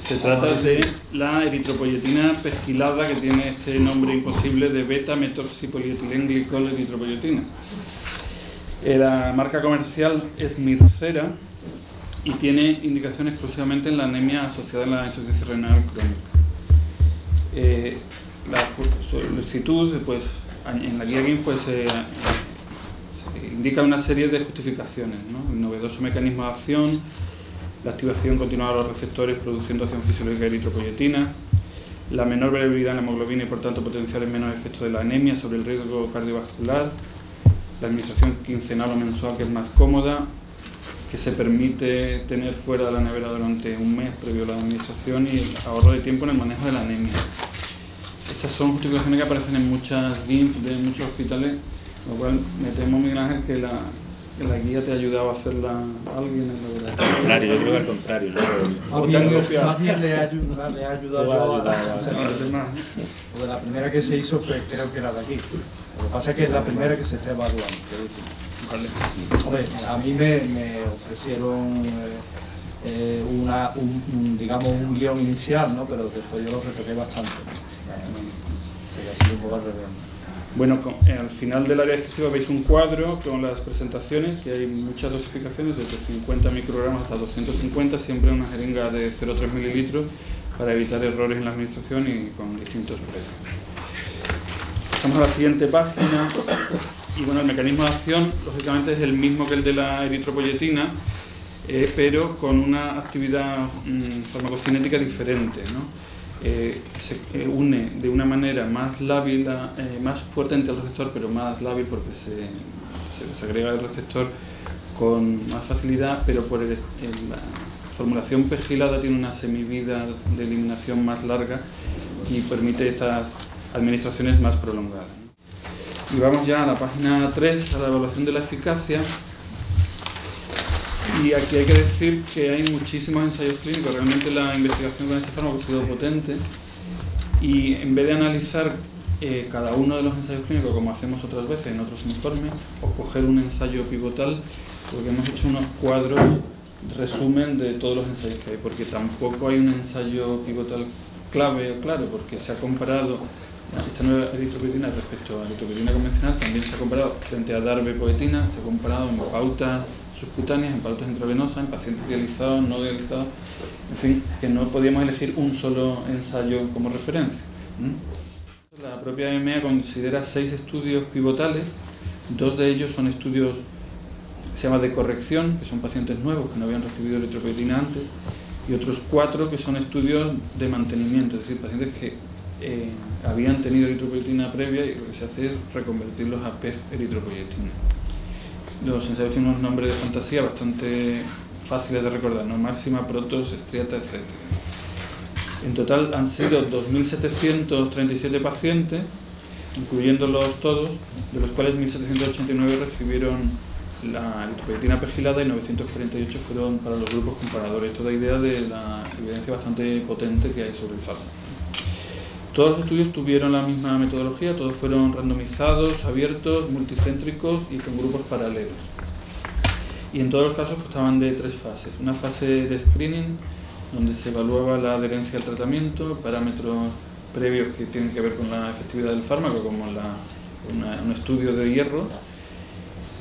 Se trata de la eritropoyetina pegilada, que tiene este nombre imposible de beta-metoxipolietilenglicol eritropoyetina. La marca comercial es Mircera y tiene indicación exclusivamente en la anemia asociada a la insuficiencia renal crónica. La solicitud, pues, en la guía GIM, pues, se indica una serie de justificaciones, ¿no? El novedoso mecanismo de acción, la activación continuada de los receptores produciendo acción fisiológica de eritropoyetina, la menor variabilidad en la hemoglobina y por tanto potenciales menos efectos de la anemia sobre el riesgo cardiovascular, la administración quincenal o mensual, que es más cómoda, que se permite tener fuera de la nevera durante un mes previo a la administración, y el ahorro de tiempo en el manejo de la anemia. Estas son justificaciones que aparecen en muchas GIMs de muchos hospitales, lo cual me temo, Miguel Ángel, que la guía te ha ayudado a hacerla a alguien en la verdad. Al contrario, yo creo que al contrario. Más bien le ha ayudado yo a hacerla. Porque la primera que se hizo fue, creo que era de aquí. Lo que pasa es que es la primera que se está evaluando. Vale. Hombre, a mí me ofrecieron digamos un guión inicial, ¿no? Pero después yo lo retoqué bastante. Bueno, al final del área descriptiva veis un cuadro con las presentaciones, que hay muchas dosificaciones, desde 50 microgramos hasta 250, siempre una jeringa de 0,3 mililitros para evitar errores en la administración y con distintos precios. Pasamos a la siguiente página. Y bueno, el mecanismo de acción, lógicamente, es el mismo que el de la eritropoyetina, pero con una actividad farmacocinética diferente, ¿no? Se une de una manera más lábil, más fuerte ante el receptor, pero más lábil porque se agrega el receptor con más facilidad, pero por la formulación pegilada tiene una semivida de eliminación más larga y permite estas administraciones más prolongadas. Y vamos ya a la página 3, a la evaluación de la eficacia. Y aquí hay que decir que hay muchísimos ensayos clínicos. Realmente la investigación con este fármaco ha sido potente, y en vez de analizar cada uno de los ensayos clínicos como hacemos otras veces en otros informes, o coger un ensayo pivotal, porque hemos hecho unos cuadros resumen de todos los ensayos que hay, porque tampoco hay un ensayo pivotal clave o claro, porque se ha comparado esta nueva eritropoyetina respecto a la eritropoyetina convencional, también se ha comparado frente a darbepoetina, se ha comparado en pautas subcutáneas, en pautas intravenosas, en pacientes dializados, no dializados, en fin, que no podíamos elegir un solo ensayo como referencia. La propia EMEA considera 6 estudios pivotales, 2 de ellos son estudios, se llama de corrección, que son pacientes nuevos que no habían recibido eritropoyetina antes, y otros 4 que son estudios de mantenimiento, es decir, pacientes que habían tenido eritropoyetina previa, y lo que se hace es reconvertirlos a PEG eritropoyetina. Los ensayos tienen unos nombres de fantasía bastante fáciles de recordar, ¿no? Máxima, Protos, Striata, etc. En total han sido 2.737 pacientes, incluyéndolos todos, de los cuales 1.789 recibieron la eritropoyetina pegilada y 948 fueron para los grupos comparadores. Esto da idea de la evidencia bastante potente que hay sobre el fármaco. Todos los estudios tuvieron la misma metodología, todos fueron randomizados, abiertos, multicéntricos y con grupos paralelos. Y en todos los casos constaban de 3 fases. Una fase de screening, donde se evaluaba la adherencia al tratamiento, parámetros previos que tienen que ver con la efectividad del fármaco, como un estudio de hierro.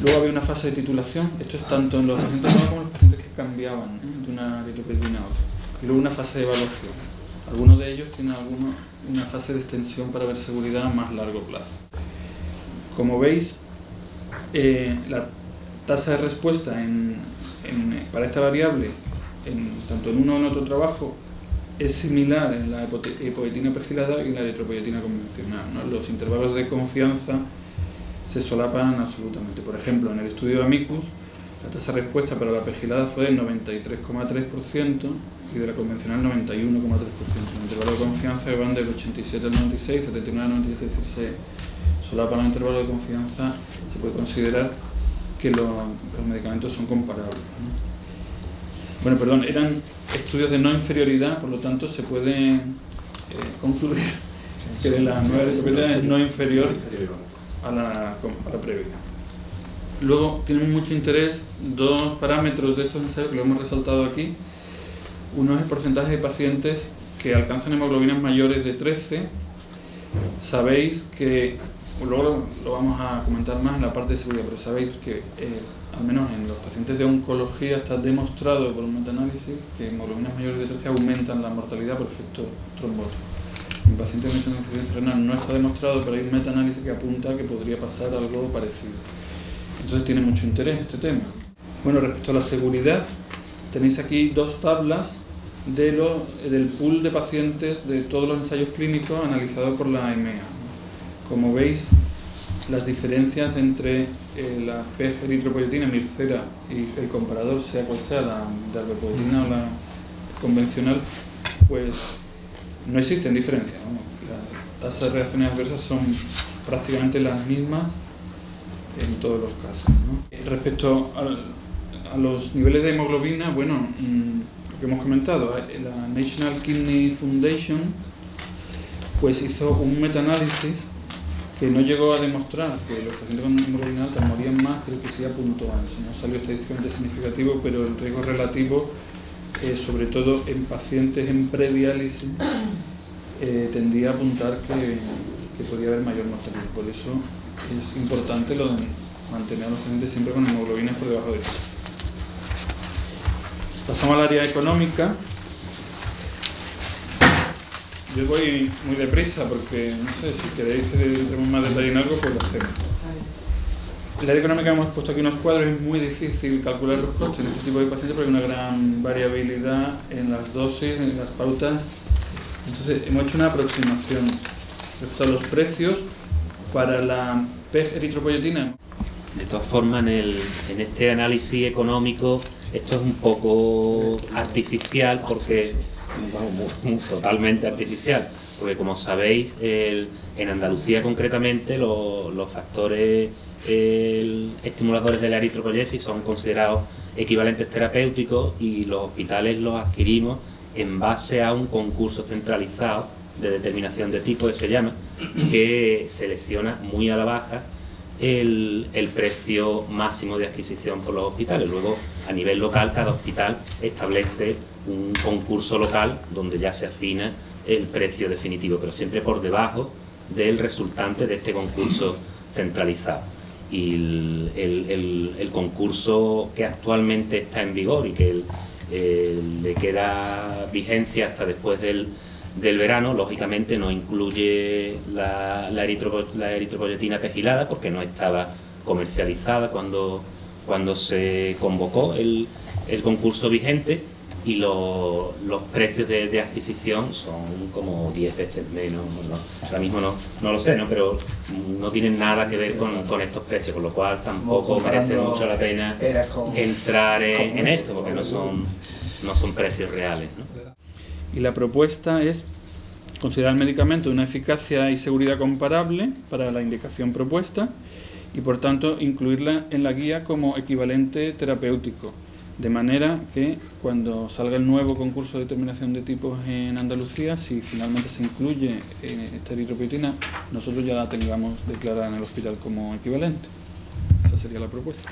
Luego había una fase de titulación, esto es tanto en los pacientes nuevos como en los pacientes que cambiaban de una eritropoyetina a otra. Y luego una fase de evaluación. Algunos de ellos tienen una fase de extensión para ver seguridad a más largo plazo. Como veis, la tasa de respuesta para esta variable, tanto en uno como en otro trabajo, es similar en la epoetina pegilada y en la eritropoyetina convencional, ¿no? Los intervalos de confianza se solapan absolutamente. Por ejemplo, en el estudio de Amicus, la tasa de respuesta para la pegilada fue del 93,3% y de la convencional 91,3%. El intervalo de confianza van del 87 al 96, 79 al 96. Si se solapan los intervalos de confianza, se puede considerar que los medicamentos son comparables, ¿no? Bueno, perdón, eran estudios de no inferioridad, por lo tanto se puede concluir que la nueva eritropoyetina es no inferior a la previa. Luego tienen mucho interés dos parámetros de estos ensayos que lo hemos resaltado aquí. Uno es el porcentaje de pacientes que alcanzan hemoglobinas mayores de 13. Sabéis que, luego lo vamos a comentar más en la parte de seguridad, pero sabéis que al menos en los pacientes de oncología está demostrado por un metaanálisis que hemoglobinas mayores de 13 aumentan la mortalidad por efecto trombótico. En pacientes con insuficiencia renal no está demostrado, pero hay un metaanálisis que apunta que podría pasar algo parecido. Entonces tiene mucho interés este tema. Bueno, respecto a la seguridad, tenéis aquí dos tablas del pool de pacientes de todos los ensayos clínicos analizados por la EMEA. Como veis, las diferencias entre la PEG eritropoyetina, Mircera, y el comparador, sea cual sea, la darbepoetina o la convencional, pues no existen diferencias, ¿no? Las tasas de reacciones adversas son prácticamente las mismas en todos los casos, ¿no? Respecto a los niveles de hemoglobina, bueno, lo que hemos comentado, la National Kidney Foundation pues hizo un metaanálisis que no llegó a demostrar que los pacientes con hemoglobina alta morían más, creo que sí apuntó a eso, no salió estadísticamente significativo, pero el riesgo relativo, sobre todo en pacientes en prediálisis, tendía a apuntar que podía haber mayor mortalidad. Por eso es importante lo de mantener a los pacientes siempre con hemoglobinas por debajo de 3. Pasamos al área económica. Yo voy muy deprisa porque, no sé, si queréis que entremos más detalle en algo, pues lo hacemos. En el área económica hemos puesto aquí unos cuadros, es muy difícil calcular los costes en este tipo de pacientes porque hay una gran variabilidad en las dosis, en las pautas. Entonces hemos hecho una aproximación respecto a los precios para la PEG eritropoyetina. De todas formas, en este análisis económico esto es un poco artificial, porque totalmente artificial, porque como sabéis, en Andalucía concretamente los factores estimuladores de la eritropoyesis son considerados equivalentes terapéuticos y los hospitales los adquirimos en base a un concurso centralizado de determinación de tipo, que se llama, que selecciona muy a la baja el precio máximo de adquisición por los hospitales. Luego, a nivel local, cada hospital establece un concurso local donde ya se afina el precio definitivo, pero siempre por debajo del resultante de este concurso centralizado. Y el concurso que actualmente está en vigor y que le queda vigencia hasta después del verano, lógicamente no incluye la eritropoyetina pegilada, porque no estaba comercializada cuando se convocó el concurso vigente, y los precios de adquisición son como 10 veces menos. Ahora mismo no lo sé, ¿no? Pero no tienen nada que ver con estos precios, con lo cual tampoco merece mucho la pena entrar en esto, porque no son precios reales, ¿no? Y la propuesta es considerar el medicamento de una eficacia y seguridad comparable para la indicación propuesta y, por tanto, incluirla en la guía como equivalente terapéutico, de manera que cuando salga el nuevo concurso de determinación de tipos en Andalucía, si finalmente se incluye esta eritropoyetina, nosotros ya la tengamos declarada en el hospital como equivalente. Esa sería la propuesta.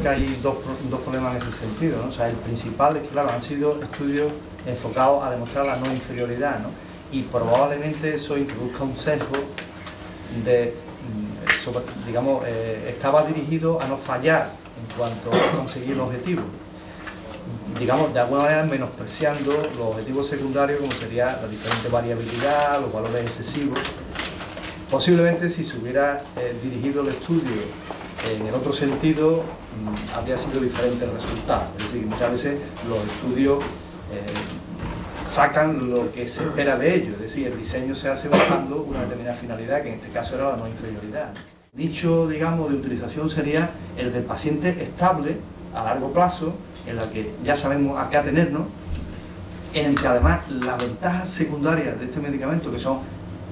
Hay dos problemas en ese sentido, ¿no? O sea, el principal es que, claro, han sido estudios enfocados a demostrar la no inferioridad, ¿no? Y probablemente eso introduzca un sesgo estaba dirigido a no fallar en cuanto a conseguir el objetivo. Digamos, de alguna manera menospreciando los objetivos secundarios, como sería la diferente variabilidad, los valores excesivos. Posiblemente, si se hubiera dirigido el estudio en el otro sentido, habría sido diferente el resultado. Es decir, muchas veces los estudios sacan lo que se espera de ellos, es decir, el diseño se hace buscando una determinada finalidad, que en este caso era la no inferioridad. El nicho, digamos, de utilización sería el del paciente estable a largo plazo, en la que ya sabemos a qué atenernos, en el que además las ventajas secundarias de este medicamento, que son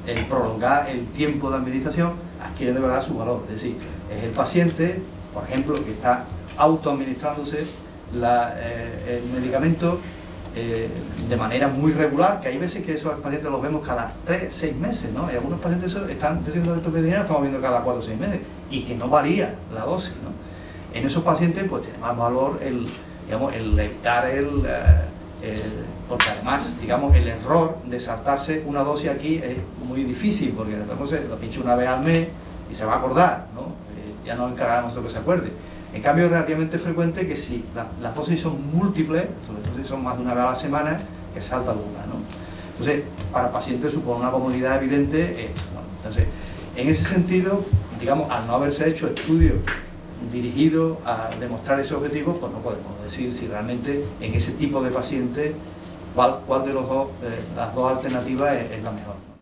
el prolongar el tiempo de administración adquiere de verdad su valor. Es decir, es el paciente, por ejemplo, que está autoadministrándose el medicamento de manera muy regular, que hay veces que esos pacientes los vemos cada 3-6 meses, ¿no? Y algunos pacientes están recibiendo estos medicamentos, estamos viendo cada 4 o 6 meses, y que no varía la dosis, ¿no? En esos pacientes pues tiene más valor el evitar porque además, digamos, el error de saltarse una dosis aquí es muy difícil, porque no sé, lo pincha una vez al mes y se va a acordar, ¿no? Ya nos encargamos de que se acuerde. En cambio, es relativamente frecuente que si las dosis son múltiples, sobre todo si son más de una vez a la semana, que salta alguna, ¿no? Entonces, para el paciente supone una comodidad evidente. Bueno, entonces, en ese sentido, digamos, al no haberse hecho estudios dirigidos a demostrar ese objetivo, pues no podemos decir si realmente en ese tipo de pacientes cuál de las dos alternativas es la mejor, ¿no?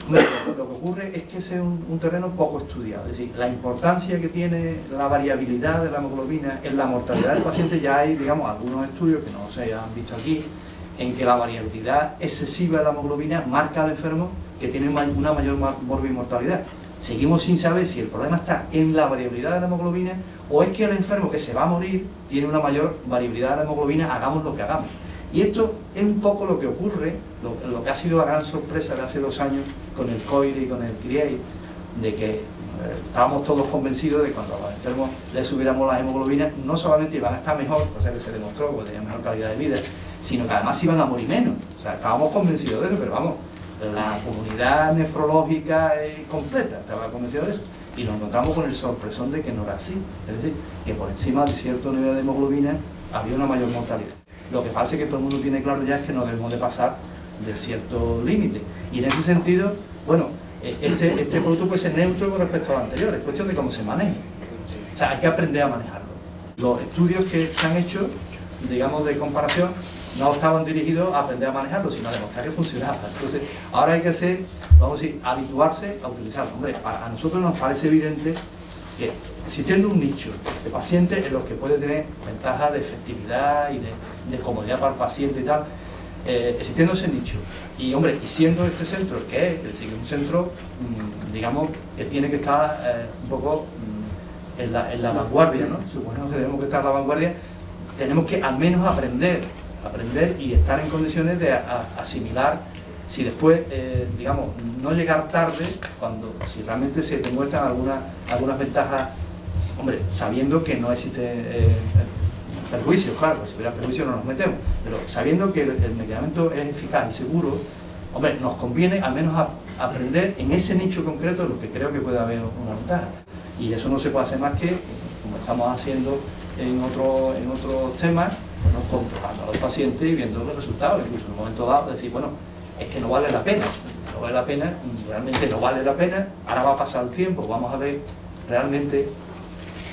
Lo que ocurre es que ese es un terreno poco estudiado, es decir, la importancia que tiene la variabilidad de la hemoglobina en la mortalidad del paciente. Ya hay, digamos, algunos estudios que no se han visto aquí, en que la variabilidad excesiva de la hemoglobina marca al enfermo que tiene una mayor morbimortalidad. Seguimos sin saber si el problema está en la variabilidad de la hemoglobina o es que el enfermo que se va a morir tiene una mayor variabilidad de la hemoglobina, hagamos lo que hagamos. Y esto es un poco lo que ocurre, lo que ha sido la gran sorpresa de hace 2 años con el COIRE y con el CRIEI, de que estábamos todos convencidos de que cuando a los enfermos les subiéramos las hemoglobinas, no solamente iban a estar mejor, cosa que se demostró, porque tenían mejor calidad de vida, sino que además iban a morir menos. O sea, estábamos convencidos de eso, pero vamos, la comunidad nefrológica completa estaba convencida de eso. Y nos encontramos con el sorpresón de que no era así. Es decir, que por encima de cierto nivel de hemoglobina había una mayor mortalidad. Lo que pasa es que todo el mundo tiene claro ya es que no debemos de pasar de cierto límite. Y en ese sentido, bueno, este producto puede ser neutro con respecto al anterior, es cuestión de cómo se maneja. O sea, hay que aprender a manejarlo. Los estudios que se han hecho, digamos, de comparación, no estaban dirigidos a aprender a manejarlo, sino a demostrar que funcionaba. Entonces, ahora hay que hacer, vamos a decir, habituarse a utilizarlo. Hombre, a nosotros nos parece evidente que existiendo un nicho de pacientes en los que puede tener ventajas de efectividad y de comodidad para el paciente y tal, existiendo ese nicho, y hombre, y siendo este centro que es decir, un centro, digamos, que tiene que estar un poco en la vanguardia, ¿no? Suponemos que tenemos que estar en la vanguardia, tenemos que al menos aprender y estar en condiciones de asimilar, si después, digamos, no llegar tarde, si realmente se demuestran algunas ventajas, hombre, sabiendo que no existe perjuicio, claro, si hubiera perjuicio no nos metemos, pero sabiendo que el medicamento es eficaz y seguro, hombre, nos conviene al menos aprender en ese nicho concreto lo que creo que puede haber una ventaja. Y eso no se puede hacer más que, como estamos haciendo en otros temas, bueno, comprobando a los pacientes y viendo los resultados, incluso en un momento dado decir, bueno, es que no vale la pena, realmente no vale la pena, ahora va a pasar el tiempo, vamos a ver realmente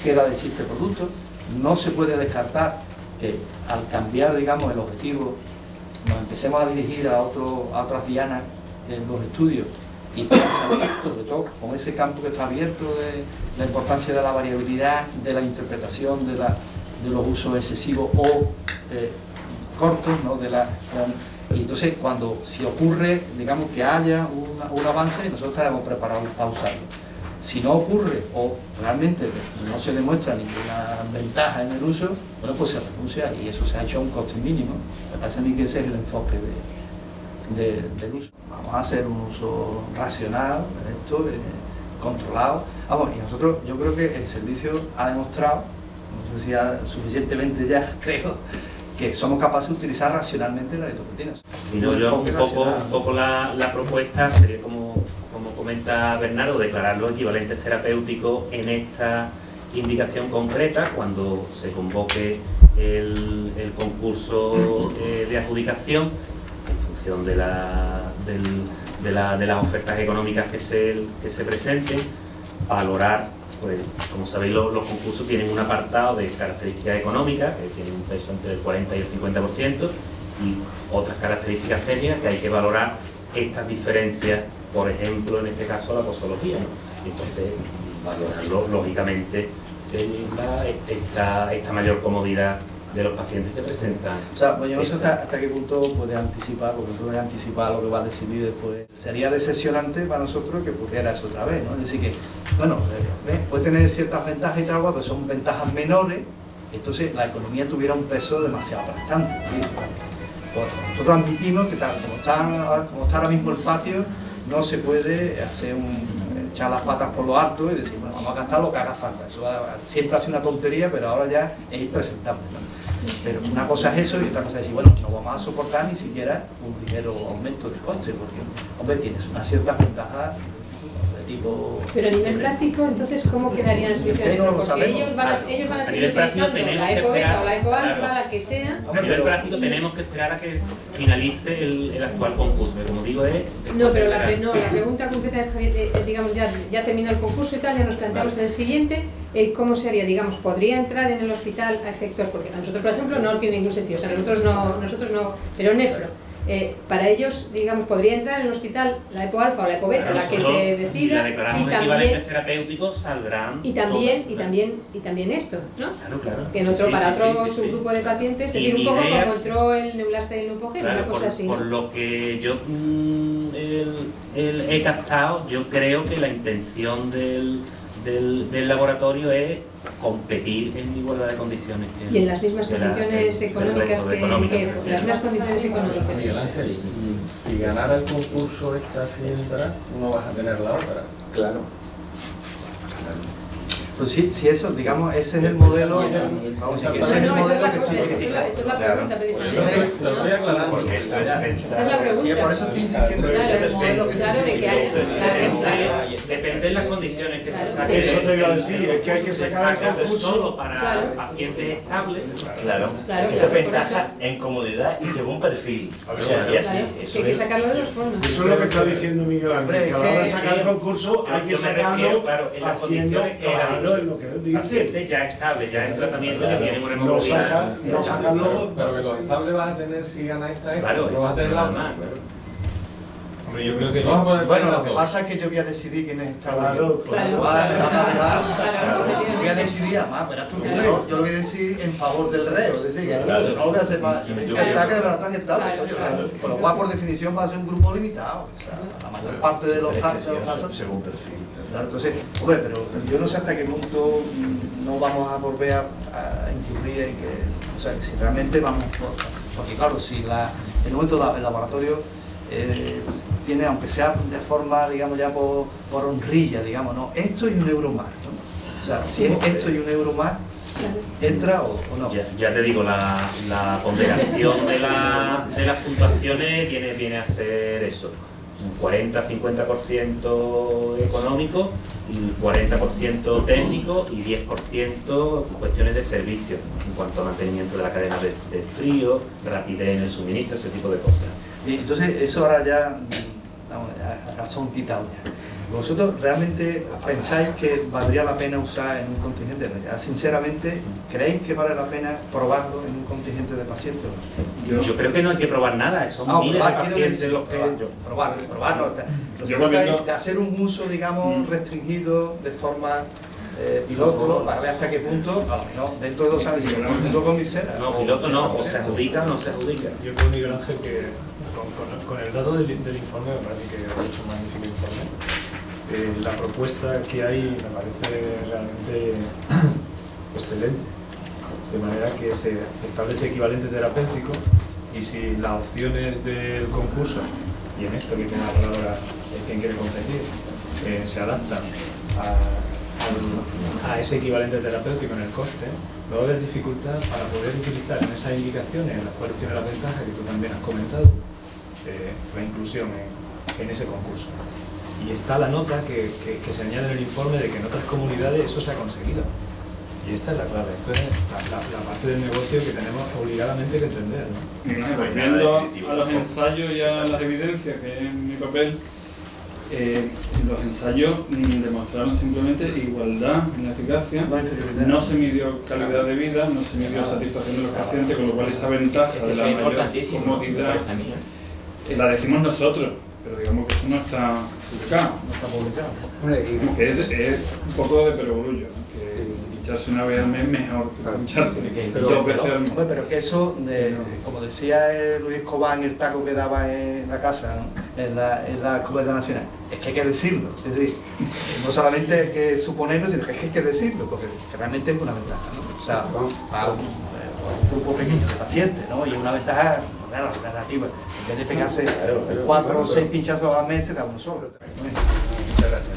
qué da de sí este producto. No se puede descartar que al cambiar, digamos, el objetivo, nos empecemos a dirigir a otras dianas en los estudios y sobre todo con ese campo que está abierto de la importancia de la variabilidad, de la interpretación de los usos excesivos o cortos, ¿no? Y entonces, si ocurre, digamos, que haya un avance, nosotros estaremos preparados para usarlo. Si no ocurre o realmente no se demuestra ninguna ventaja en el uso, bueno, pues se renuncia y eso se ha hecho a un coste mínimo. Me parece a mí que ese es el enfoque del uso. Vamos a hacer un uso racional de esto, controlado. Vamos, y nosotros, yo creo que el servicio ha demostrado, no sé si suficientemente ya, creo, que somos capaces de utilizar racionalmente la eritropoyetina. Y no, yo un poco la propuesta sería como comenta Bernardo, declarar los equivalentes terapéuticos en esta indicación concreta cuando se convoque el concurso de adjudicación en función de las ofertas económicas que se presenten, valorar, pues como sabéis los concursos tienen un apartado de características económicas que tiene un peso entre el 40 y el 50% y otras características técnicas que hay que valorar estas diferencias, por ejemplo, en este caso la posología, ¿no? Entonces, valorarlo lógicamente esta mayor comodidad de los pacientes que presentan. O sea, pues yo no sé hasta qué punto puede anticipar, porque tú puedes anticipar lo que va a decidir después. Sería decepcionante para nosotros que ocurriera eso otra vez, ¿no? Es decir que, bueno, puede tener ciertas ventajas y tal, pero son ventajas menores, entonces la economía tuviera un peso demasiado aplastante. ¿Sí? Pues nosotros admitimos que tal, como está ahora mismo el patio, no se puede hacer echar las patas por lo alto y decir, bueno, vamos a gastar lo que haga falta. Eso siempre ha sido una tontería, pero ahora ya es impresentable, ¿no? Pero una cosa es eso y otra cosa es decir, bueno, no vamos a soportar ni siquiera un ligero aumento del coste, porque, hombre, tienes una cierta ventaja de tipo... Pero a nivel práctico, entonces, ¿cómo quedarían las soluciones? Porque ellos van a seguir utilizando la ECO-Beta o la ECO-Alfa, la que sea. A nivel práctico tenemos que esperar a que finalice el actual concurso, que como digo es... No, pero la pregunta concreta es, Javier, digamos, ya terminó el concurso y tal, ya nos planteamos en el siguiente, ¿cómo se haría? Digamos, ¿podría entrar en el hospital a efectos? Porque a nosotros, por ejemplo, no tiene ningún sentido, o sea, nosotros no, pero Nefro, para ellos, digamos, podría entrar en el hospital la EPO-alfa o la EPO-beta, la que se decida, si la declaramos equivalentes terapéuticos, saldrán y también esto, ¿no? Claro. Que para otro subgrupo de pacientes, es decir, un poco como entró el Neulasta y el Neupogel, una cosa así, ¿no? Por lo que yo he captado, yo creo que la intención del laboratorio es competir en igualdad de condiciones y en las mismas condiciones económicas las mismas condiciones económicas. Miguel Ángel, si ganara el concurso esta siembra, no vas a tener la otra. Claro. Pues sí, si eso, digamos, ese es el modelo. Vamos, esa es la pregunta, precisamente. Lo estoy aclarando. Esa es la pregunta. Sí, por eso estoy insistiendo. Claro, de que haya. Depende de las condiciones que se saquen. Eso te iba a decir, es que hay que sacar el concurso solo para pacientes estables. Claro. Esto es ventaja en comodidad y según perfil. O sea, y así. Que hay que sacarlo de los fondos. Eso es lo que está diciendo Miguel Ángel, que a la hora de sacar el concurso hay que sacarlo haciendo lo que él dice. Pacientes ya estables, ya en tratamiento, que tienen una hemogrobina. No sacarlo, pero que los estables vas a tener si gana esta, claro, no vas a tener la otra. Hombre, yo creo que bueno, lo que pasa es que yo voy a decidir quién es estable. Voy a decidir, además, verás tú que yo lo voy a decir en favor del reo, es decir, no lo voy a hacer para intentar que de verdad están estables, con lo cual por definición va a ser un grupo limitado, o sea, la mayor parte de los casos según perfil. Claro, entonces, hombre, pero yo no sé hasta qué punto no vamos a volver a incurrir en que, o sea, que si realmente vamos, porque claro, si en el momento el laboratorio tiene, aunque sea de forma, digamos, ya por honrilla, digamos, ¿no? Esto y un euro más, ¿no? O sea, si es esto y un euro más, ¿entra o no? Ya te digo, la ponderación de las puntuaciones viene a ser eso. Un 40-50% económico, y 40% técnico y 10% cuestiones de servicio en cuanto a mantenimiento de la cadena de frío, rapidez en el suministro, ese tipo de cosas. Bien, entonces eso ahora ya, vamos, a son quitado ya. ¿Vosotros realmente pensáis que valdría la pena usar en un contingente? Sinceramente, ¿creéis que vale la pena probarlo en un contingente de pacientes? Yo creo que no hay que probar nada, son miles de pacientes los que... Probarlo. Lo que trata es de hacer un uso, digamos, restringido de forma piloto, para ver hasta qué punto, a lo mejor dentro de 2 años, si lo junto con miseras. No, piloto no, o se adjudica o no se adjudica. Yo creo, Miguel Ángel, que con el dato del informe, me parece que ha hecho un magnífico informe. La propuesta que hay me parece realmente excelente, de manera que se establece equivalente terapéutico y si las opciones del concurso, y en esto que tiene la palabra quien quiere competir, se adaptan a ese equivalente terapéutico en el coste, no va a haber dificultad para poder utilizar en esas indicaciones en las cuales tiene la ventaja que tú también has comentado, la inclusión en ese concurso. Y está la nota que se añade en el informe de que en otras comunidades eso se ha conseguido. Y esta es la clave, esto es la parte del negocio que tenemos obligadamente que entender, ¿no? Volviendo a los ensayos y a las evidencias, que es mi papel, los ensayos demostraron simplemente igualdad en la eficacia, no se midió calidad de vida, no se midió satisfacción de los pacientes, con lo cual esa ventaja de la mayor comodidad la decimos nosotros, pero digamos que eso no está publicado. No está publicado. Es un poco de perogrullo, ¿no? Que pincharse una vez al mes mejor que pincharse dos veces al mes. Pero que eso, como decía Luis Escobar en el taco que daba en la casa, ¿no? en la Escuela Nacional, es que hay que decirlo. Es decir, no solamente hay que suponerlo, sino que hay que decirlo, porque realmente es una ventaja, ¿no? O sea, para un grupo pequeño de pacientes, ¿no? Y una ventaja relativa. En vez de pegarse 4 o 6 pinchazos al mes, se da uno solo. Muchas gracias.